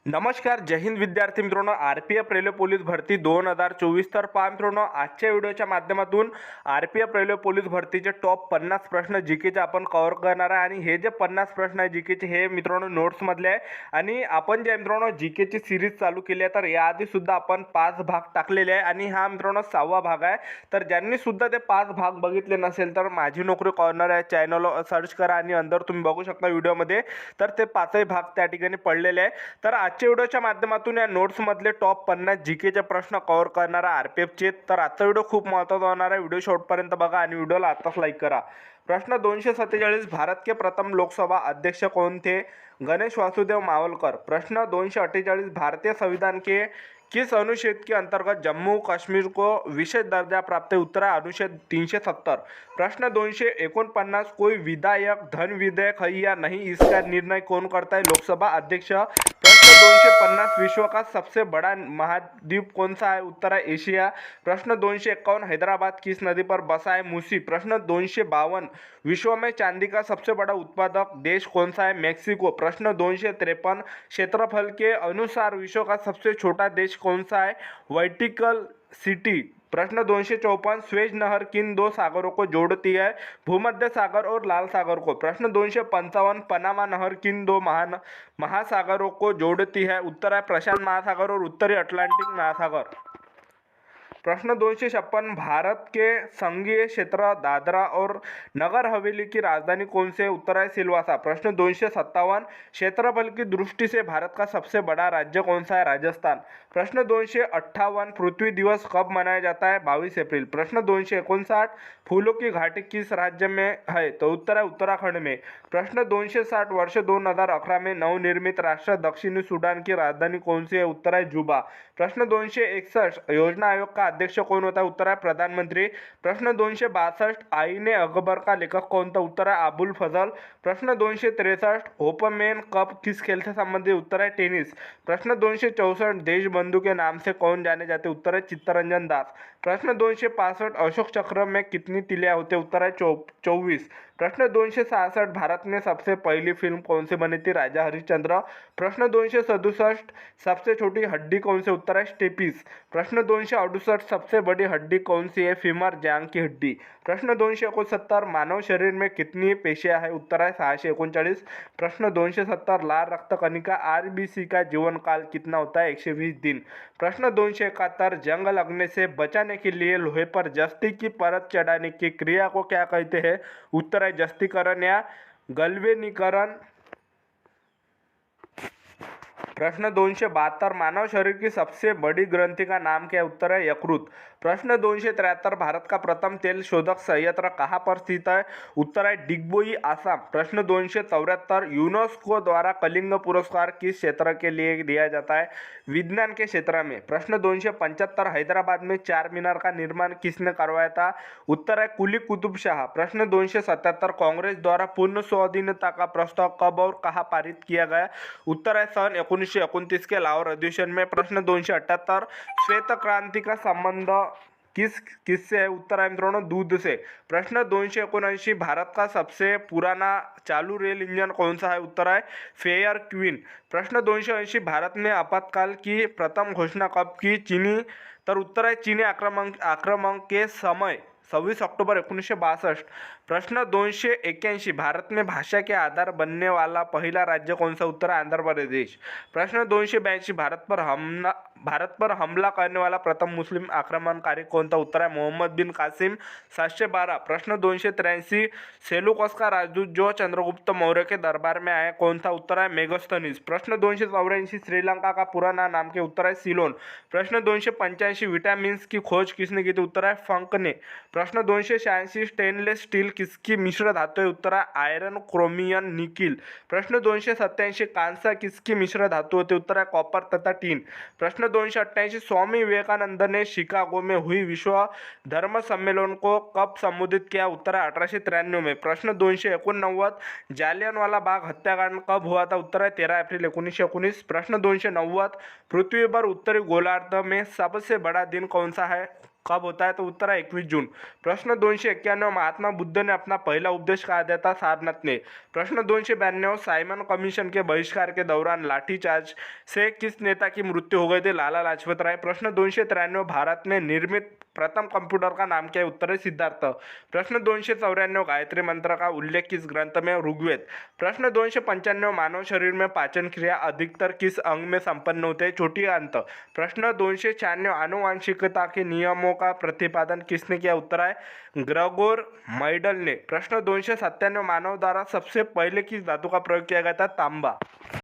नमस्कार, जय हिंद विद्यार्थी मित्रांनो. आर-पी-एफ रेल्वे पोलीस भरती 2024. तर पहा मित्रांनो, आजच्या व्हिडिओच्या माध्यमातून आर-पी-एफ रेल्वे पोलीस भरतीचे टॉप 50 प्रश्न जीकेचे आपण कव्हर करणार आहे. आणि हे जे 50 प्रश्न आहे जीकेचे, हे मित्रांनो नोट्समधले आहे. आणि आपण जे मित्रांनो जीकेची सिरीज चालू केली आहे, तर याआधी सुद्धा आपण 5 भाग टाकलेले आहे आणि हा मित्रांनो 6वा भाग आहे. तर ज्यांनी सुद्धा ते 5 भाग बघितले नसेल, तर माझी नोकरी कॉर्नर आहे चॅनलला सर्च करा आणि अंदर तुम्ही बघू शकता व्हिडिओमध्ये. तर ते 5ही भाग त्या ठिकाणी पडलेले आहे. तर आजच्या व्हिडिओच्या माध्यमातून या नोट्समधले टॉप 50 जीकेचे प्रश्न कव्हर करणारा आर-पी-एफचे. तर आजचा व्हिडिओ खूप महत्त्वाचा होणार आहे. व्हिडिओ शेवटपर्यंत बघा आणि व्हिडिओला आताच लाईक करा. प्रश्न 247, भारत के प्रथम लोकसभा अध्यक्ष कौन थे? गणेश वासुदेव मावलकर. प्रश्न 248, भारतीय संविधान के किस अनुच्छेद के अंतर्गत जम्मू कश्मीर को विशेष दर्जा प्राप्त है? उत्तर है अनुच्छेद 370. प्रश्न 249, कोई विधायक धन विधेयक है या नहीं, इसका निर्णय कौन करता है? लोकसभा अध्यक्ष. प्रश्न 250, विश्व का सबसे बड़ा महाद्वीप कौन सा है? उत्तर है एशिया. प्रश्न 251, हैदराबाद किस नदी पर बसा है? मूसी. प्रश्न 252, विश्व में चांदी का सबसे बड़ा उत्पादक देश कौन सा है? मेक्सिको. प्रश्न 253, क्षेत्रफल के अनुसार विश्व का सबसे छोटा देश कौन सा है? Vatican city. प्रश्न 254, स्वेज नहर किन दो सागरों को जोड़ती है? भूमध्य सागर और लाल सागर को. प्रश्न 255, पनामा नहर किन दो महासागरों को जोड़ती है? उत्तर है प्रशांत महासागर और उत्तरी अटलांटिक महासागर. प्रश्न 256, भारत के संघीय क्षेत्र दादरा और नगर हवेली की राजधानी कौन सी है? उत्तर है सिलवासा. प्रश्न 257, क्षेत्रफल की दृष्टि से भारत का सबसे बड़ा राज्य कौन सा है? राजस्थान. प्रश्न 258, पृथ्वी दिवस कब मनाया जाता है? 22 अप्रैल. प्रश्न 259, फूलों की घाटी किस राज्य में है? तो उत्तर है उत्तराखंड में. प्रश्न 260, वर्ष 2011 में नवनिर्मित राष्ट्र दक्षिणी सूडान की राजधानी कौन सी है? उत्तर है जुबा. प्रश्न 261, योजना आयोग का अध्यक्ष कौन होता है? उत्तर है प्रधानमंत्री. प्रश्न 262, आईने अकबर का लेखक कौन था? उत्तर है अबुल फजल. प्रश्न 263, ओपनमैन कप किस खेल से संबंधित? उत्तर है टेनिस. प्रश्न 264, देशबंधु के नाम से कौन जाने जाते? उत्तर है चित्तरंजन दास. प्रश्न 265, अशोक चक्र में कितनी तिलियां होते? उत्तर है 24. प्रश्न 266, भारत में सबसे पहली फिल्म कौन सी बनी थी? राजा हरिश्चंद्र. प्रश्न 267, सबसे छोटी हड्डी कौन सी? उत्तर है स्टेपिस. प्रश्न 268, सबसे बड़ी हड्डी कौन सी है? फीमर जांग की हड्डी. प्रश्न 269, मानव शरीर में कितनी पेशियां है? उत्तर है 639. प्रश्न 270, लाल रक्त कणिका आरबीसी का जीवन काल कितना होता है? 120 दिन. प्रश्न 271, जंग लगने से बचाने के लिए लोहे पर जस्ती की परत चढ़ाने की क्रिया को क्या कहते हैं? उत्तर है जस्तीकरण या गल्वेनीकरण. प्रश्न 272, मानव शरीर की सबसे बड़ी ग्रंथि का नाम क्या है? उत्तर है यकृत. प्रश्न 273, भारत का प्रथम तेल शोधक संयंत्र कहाँ पर स्थित है? उत्तर है डिगबोई, आसाम. प्रश्न 274, यूनेस्को द्वारा कलिंग पुरस्कार किस क्षेत्र के लिए दिया जाता है? विज्ञान के क्षेत्र में. प्रश्न 275, हैदराबाद में चार मीनार का निर्माण किसने करवाया था? उत्तर है कुली कुतुब शाह. प्रश्न 277, कांग्रेस द्वारा पूर्ण स्वाधीनता का प्रस्ताव कब और कहाँ पारित किया गया? उत्तर है सन 1929 के लाहौर अधिवेशन में. प्रश्न 278, श्वेत क्रांति का संबंध किससे है? उत्तर है मित्रों दूध से. प्रश्न 279, भारत का सबसे पुराना चालू रेल इंजन कौन सा है? उत्तर है फेयर क्वीन. प्रश्न 280, भारत में आपातकाल की प्रथम घोषणा कब की? चीनी. तर उत्तर है चीनी आक्रमण के समय 26 अक्टूबर 1962. प्रश्न 281, भारत में भाषा के आधार बनने वाला पहला राज्य कौन सा? उत्तर आंध्र प्रदेश. प्रश्न 282, भारत पर हमला करने वाला प्रथम मुस्लिम आक्रमणकारी कौन था? उत्तर है मोहम्मद बिन कासिम. 712. प्रश्न 283, सेलुकस का राजदूत जो चंद्रगुप्त मौर्य के दरबार में आया कौन था? उत्तर है मेगास्थनीज. प्रश्न 284, श्रीलंका का पुराना नाम क्या? उत्तर है सिलोन. प्रश्न 285, विटामिन की खोज किसने की थी? उत्तर है फंक ने. प्रश्न 286, स्टेनलेस स्टील किसकी मिश्र धातु है? उत्तर है आयरन, क्रोमियम, निकिल. प्रश्न 287, कांसा किसकी मिश्र धातु होती है? उत्तर है कॉपर तथा टीन. प्रश्न 288, स्वामी विवेकानंद ने शिकागो में हुई विश्व धर्म सम्मेलन को कब संबोधित किया? उत्तर है 1893 में. प्रश्न 289, जालियनवाला बाग हत्याकांड कब हुआ था? उत्तर है 13 अप्रैल 1919. प्रश्न 290, पृथ्वी पर उत्तरी गोलार्ध में सबसे बड़ा दिन कौन सा है? कब होता है? तो उत्तर है 21 जून। प्रश्न 291, महात्मा बुद्ध ने अपना पहला उपदेश कहाँ दिया था? सारनाथ ने। प्रश्न 292, साइमन कमीशन के बहिष्कार के दौरान लाठीचार्ज से किस नेता की मृत्यु हो गई थी? लाला लाजपत राय। प्रश्न 293, भारत में निर्मित प्रथम कंप्यूटर का नाम क्या है? उत्तर है सिद्धार्थ। प्रश्न 294, गायत्री मंत्र का उल्लेख किस ग्रंथ में? ऋग्वेद। प्रश्न 295, मानव शरीर में पाचन क्रिया अधिकतर किस अंग में संपन्न होते हैं? छोटी आंत। प्रश्न 296, आनुवंशिकता के नियमों का प्रतिपादन किसने किया? उत्तर है ग्रेगोर मेंडल ने। प्रश्न 297, मानव द्वारा सबसे पहले किस धातु का प्रयोग किया गया था? तांबा।